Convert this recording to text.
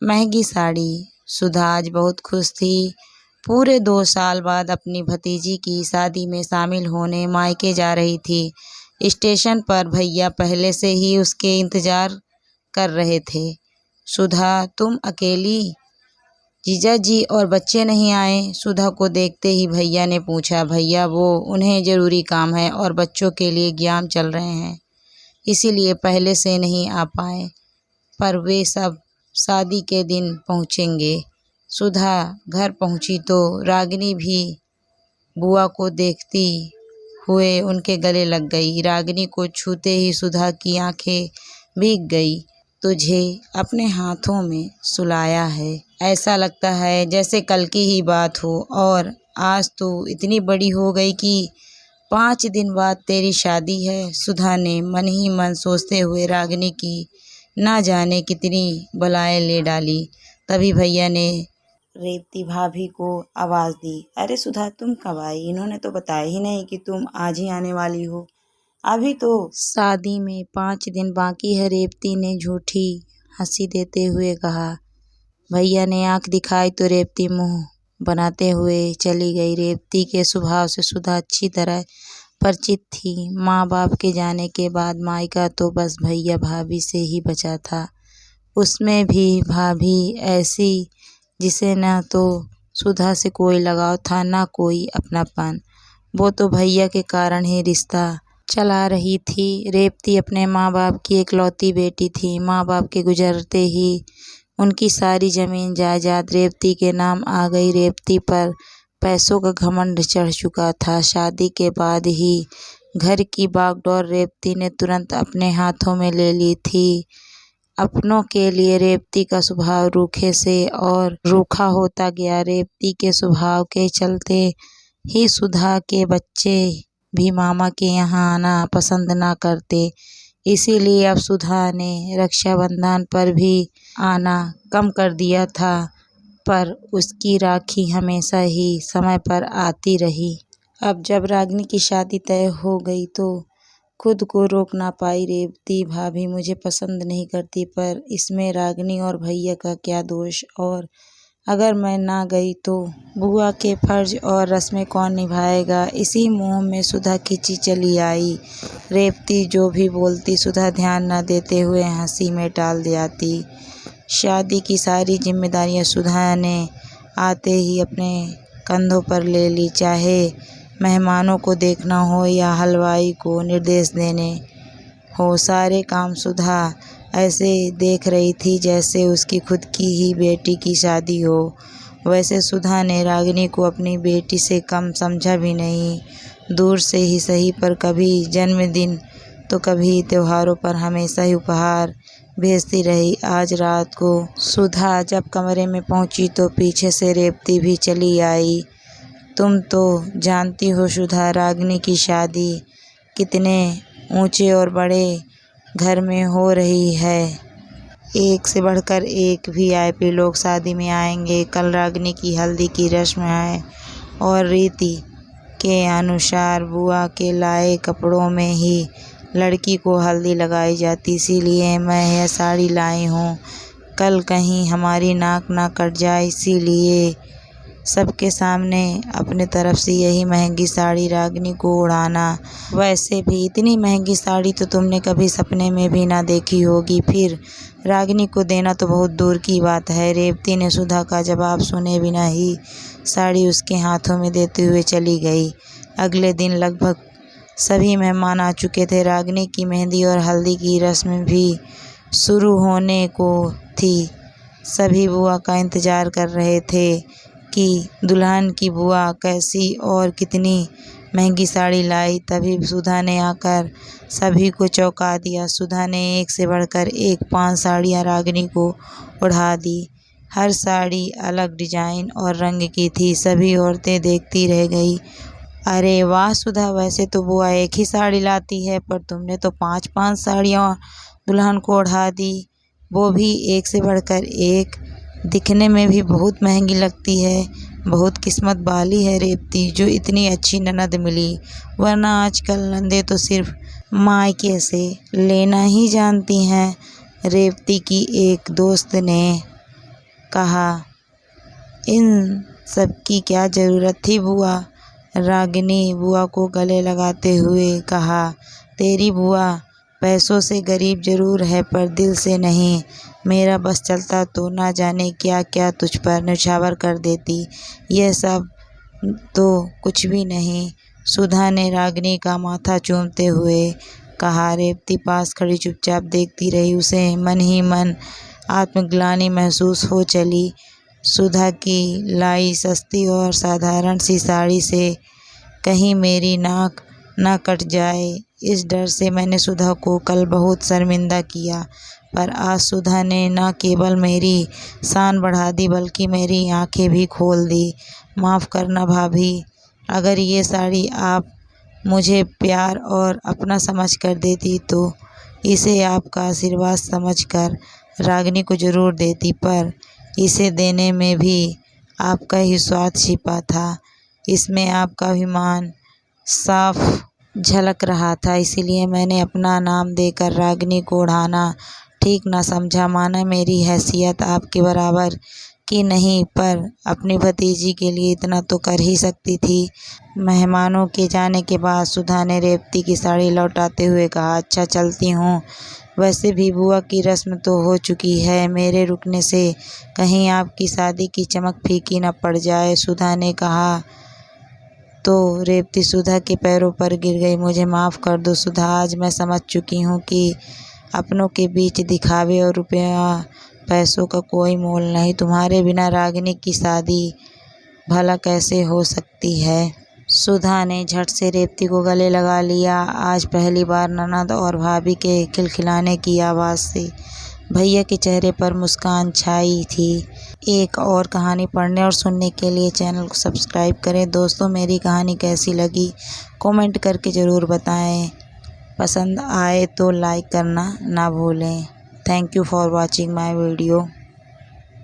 महंगी साड़ी। सुधा आज बहुत खुश थी। पूरे 2 साल बाद अपनी भतीजी की शादी में शामिल होने मायके जा रही थी। स्टेशन पर भैया पहले से ही उसके इंतजार कर रहे थे। सुधा, तुम अकेली? जीजा जी और बच्चे नहीं आए? सुधा को देखते ही भैया ने पूछा। भैया, वो उन्हें ज़रूरी काम है और बच्चों के लिए एग्जाम चल रहे हैं, इसीलिए पहले से नहीं आ पाए, पर वे सब शादी के दिन पहुँचेंगे। सुधा घर पहुँची तो रागिनी भी बुआ को देखती हुए उनके गले लग गई। रागिनी को छूते ही सुधा की आंखें भीग गई। तुझे अपने हाथों में सुलाया है, ऐसा लगता है जैसे कल की ही बात हो, और आज तो इतनी बड़ी हो गई कि 5 दिन बाद तेरी शादी है। सुधा ने मन ही मन सोचते हुए रागिनी की ना जाने कितनी बलाएं ले डाली। तभी भैया ने रेवती भाभी को आवाज़ दी। अरे सुधा, तुम कब आई? इन्होंने तो बताया ही नहीं कि तुम आज ही आने वाली हो। अभी तो शादी में 5 दिन बाकी है, रेवती ने झूठी हंसी देते हुए कहा। भैया ने आंख दिखाई तो रेवती मुंह बनाते हुए चली गई। रेवती के स्वभाव से सुधा अच्छी तरह परिचित थी। माँ बाप के जाने के बाद मायका तो बस भैया भाभी से ही बचा था, उसमें भी भाभी ऐसी जिसे न तो सुधा से कोई लगाव था न कोई अपनापन। वो तो भैया के कारण ही रिश्ता चला रही थी। रेवती अपने माँ बाप की इकलौती बेटी थी। माँ बाप के गुजरते ही उनकी सारी ज़मीन जायदाद रेवती के नाम आ गई। रेवती पर पैसों का घमंड चढ़ चुका था। शादी के बाद ही घर की बागडोर रेवती ने तुरंत अपने हाथों में ले ली थी। अपनों के लिए रेवती का स्वभाव रूखे से और रूखा होता गया। रेवती के स्वभाव के चलते ही सुधा के बच्चे भी मामा के यहाँ आना पसंद ना करते, इसीलिए अब सुधा ने रक्षाबंधन पर भी आना कम कर दिया था, पर उसकी राखी हमेशा ही समय पर आती रही। अब जब रागिनी की शादी तय हो गई तो खुद को रोक ना पाई। रेवती भाभी मुझे पसंद नहीं करती, पर इसमें रागिनी और भैया का क्या दोष, और अगर मैं ना गई तो बुआ के फर्ज और रस्में कौन निभाएगा? इसी मोह में सुधा खिंची चली आई। रेवती जो भी बोलती सुधा ध्यान न देते हुए हंसी में टाल जाती। शादी की सारी जिम्मेदारियां सुधा ने आते ही अपने कंधों पर ले ली, चाहे मेहमानों को देखना हो या हलवाई को निर्देश देने हो। सारे काम सुधा ऐसे देख रही थी जैसे उसकी खुद की ही बेटी की शादी हो। वैसे सुधा ने रागिनी को अपनी बेटी से कम समझा भी नहीं। दूर से ही सही, पर कभी जन्मदिन तो कभी त्योहारों पर हमेशा ही उपहार भेजती रही। आज रात को सुधा जब कमरे में पहुंची तो पीछे से रेवती भी चली आई। तुम तो जानती हो सुधा, रागिनी की शादी कितने ऊंचे और बड़े घर में हो रही है। एक से बढ़कर एक वीआईपी लोग शादी में आएंगे। कल रागिनी की हल्दी की रस्म है और रीति के अनुसार बुआ के लाए कपड़ों में ही लड़की को हल्दी लगाई जाती, इसीलिए मैं यह साड़ी लाई हूँ। कल कहीं हमारी नाक ना कट जाए, इसीलिए सबके सामने अपने तरफ से यही महंगी साड़ी रागिनी को उड़ाना। वैसे भी इतनी महंगी साड़ी तो तुमने कभी सपने में भी ना देखी होगी, फिर रागिनी को देना तो बहुत दूर की बात है। रेवती ने सुधा का जवाब सुने बिना ही साड़ी उसके हाथों में देते हुए चली गई। अगले दिन लगभग सभी मेहमान आ चुके थे। रागिनी की मेहंदी और हल्दी की रस्म भी शुरू होने को थी। सभी बुआ का इंतजार कर रहे थे कि दुल्हन की बुआ कैसी और कितनी महंगी साड़ी लाई। तभी सुधा ने आकर सभी को चौंका दिया। सुधा ने एक से बढ़कर एक 5 साड़ियाँ रागिनी को ओढ़ा दी। हर साड़ी अलग डिजाइन और रंग की थी। सभी औरतें देखती रह गई। अरे वाह सुधा, वैसे तो बुआ एक ही साड़ी लाती है, पर तुमने तो 5-5 साड़ियाँ दुल्हन को ओढ़ा दी, वो भी एक से बढ़कर एक। दिखने में भी बहुत महंगी लगती है। बहुत किस्मत वाली है रेवती जो इतनी अच्छी ननद मिली, वरना आजकल नंदे तो सिर्फ मायके से लेना ही जानती हैं। रेवती की एक दोस्त ने कहा, इन सब की क्या ज़रूरत थी बुआ। रागिनी बुआ को गले लगाते हुए कहा, तेरी बुआ पैसों से गरीब ज़रूर है पर दिल से नहीं। मेरा बस चलता तो ना जाने क्या क्या तुझ पर न्यौछावर कर देती। यह सब तो कुछ भी नहीं। सुधा ने रागिनी का माथा चूमते हुए कहा। रेवती पास खड़ी चुपचाप देखती रही। उसे मन ही मन आत्मग्लानि महसूस हो चली। सुधा की लाई सस्ती और साधारण सी साड़ी से कहीं मेरी नाक न कट जाए, इस डर से मैंने सुधा को कल बहुत शर्मिंदा किया। पर आज सुधा ने न केवल मेरी शान बढ़ा दी बल्कि मेरी आंखें भी खोल दी। माफ़ करना भाभी, अगर ये साड़ी आप मुझे प्यार और अपना समझ कर देती तो इसे आपका आशीर्वाद समझकर रागिनी को ज़रूर देती, पर इसे देने में भी आपका ही स्वार्थ छिपा था। इसमें आपका अभिमान साफ झलक रहा था। इसीलिए मैंने अपना नाम देकर रागिनी को उड़ाना ठीक न समझा। माना मेरी हैसियत आपके बराबर की नहीं, पर अपनी भतीजी के लिए इतना तो कर ही सकती थी। मेहमानों के जाने के बाद सुधा ने रेवती की साड़ी लौटाते हुए कहा, अच्छा चलती हूँ। वैसे भी बुआ की रस्म तो हो चुकी है, मेरे रुकने से कहीं आपकी शादी की चमक फीकी न पड़ जाए। सुधा ने कहा तो रेवती सुधा के पैरों पर गिर गई। मुझे माफ़ कर दो सुधा, आज मैं समझ चुकी हूँ कि अपनों के बीच दिखावे और रुपया पैसों का कोई मोल नहीं। तुम्हारे बिना रागिनी की शादी भला कैसे हो सकती है। सुधा ने झट से रेवती को गले लगा लिया। आज पहली बार ननद और भाभी के खिलखिलाने की आवाज़ से भैया के चेहरे पर मुस्कान छाई थी। एक और कहानी पढ़ने और सुनने के लिए चैनल को सब्सक्राइब करें। दोस्तों, मेरी कहानी कैसी लगी कमेंट करके ज़रूर बताएं। पसंद आए तो लाइक करना ना भूलें। Thank you for watching my video.